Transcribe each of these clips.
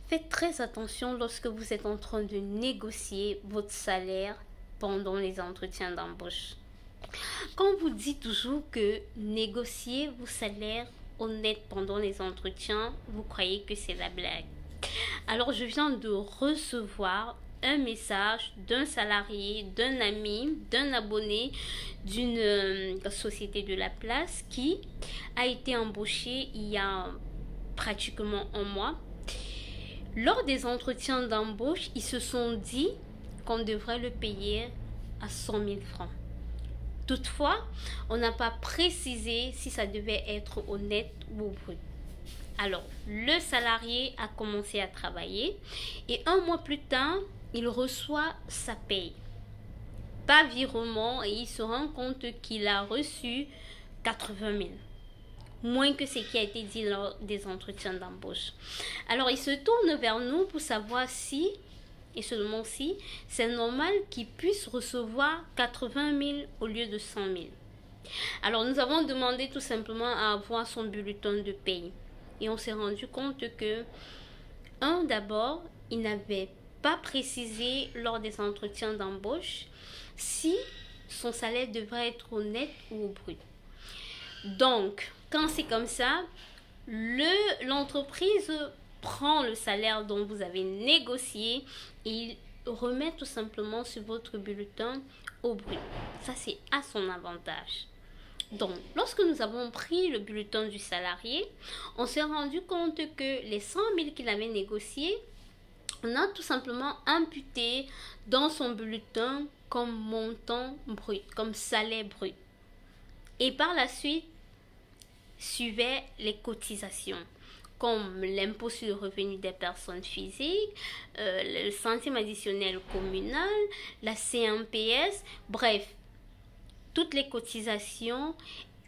Faites très attention lorsque vous êtes en train de négocier votre salaire pendant les entretiens d'embauche. Quand on vous dit toujours que négocier vos salaires honnêtes pendant les entretiens, vous croyez que c'est la blague. Alors je viens de recevoir un message d'un salarié, d'un ami, d'un abonné d'une société de la place qui a été embauché il y a pratiquement un mois. Lors des entretiens d'embauche, ils se sont dit qu'on devrait le payer à 100 000 francs. Toutefois, on n'a pas précisé si ça devait être au net ou au brut. Alors, le salarié a commencé à travailler et un mois plus tard, il reçoit sa paye. Pas virement, et il se rend compte qu'il a reçu 80 000. Moins que ce qui a été dit lors des entretiens d'embauche. Alors, il se tourne vers nous pour savoir si, et seulement si, c'est normal qu'il puisse recevoir 80 000 au lieu de 100 000. Alors, nous avons demandé tout simplement à avoir son bulletin de paye. Et on s'est rendu compte que, d'abord, il n'avait pas précisé lors des entretiens d'embauche si son salaire devrait être au net ou au brut. Donc, quand c'est comme ça, l'entreprise prend le salaire dont vous avez négocié et il remet tout simplement sur votre bulletin au brut. Ça, c'est à son avantage. Donc, lorsque nous avons pris le bulletin du salarié, on s'est rendu compte que les 100 000 qu'il avait négociés, on a tout simplement imputé dans son bulletin comme montant brut, comme salaire brut. Et par la suite, suivaient les cotisations, comme l'impôt sur le revenu des personnes physiques, le centime additionnel communal, la CNPS, bref, toutes les cotisations,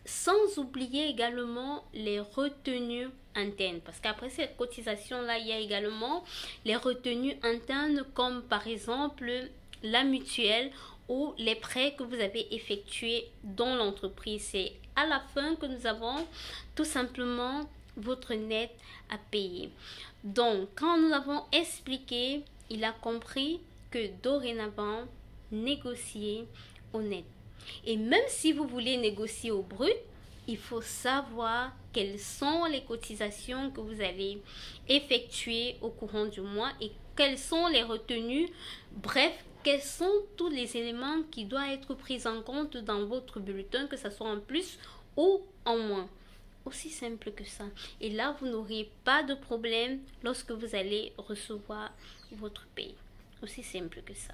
sans oublier également les retenues internes. Parce qu'après cette cotisation-là, il y a également les retenues internes, comme par exemple la mutuelle ou les prêts que vous avez effectués dans l'entreprise. C'est à la fin que nous avons tout simplement votre net à payer. Donc, quand nous avons expliqué, il a compris que dorénavant, négocier au net. Et même si vous voulez négocier au brut, il faut savoir quelles sont les cotisations que vous allez effectuer au courant du mois et quelles sont les retenues. Bref, quels sont tous les éléments qui doivent être pris en compte dans votre bulletin, que ce soit en plus ou en moins. Aussi simple que ça. Et là, vous n'aurez pas de problème lorsque vous allez recevoir votre paye. Aussi simple que ça.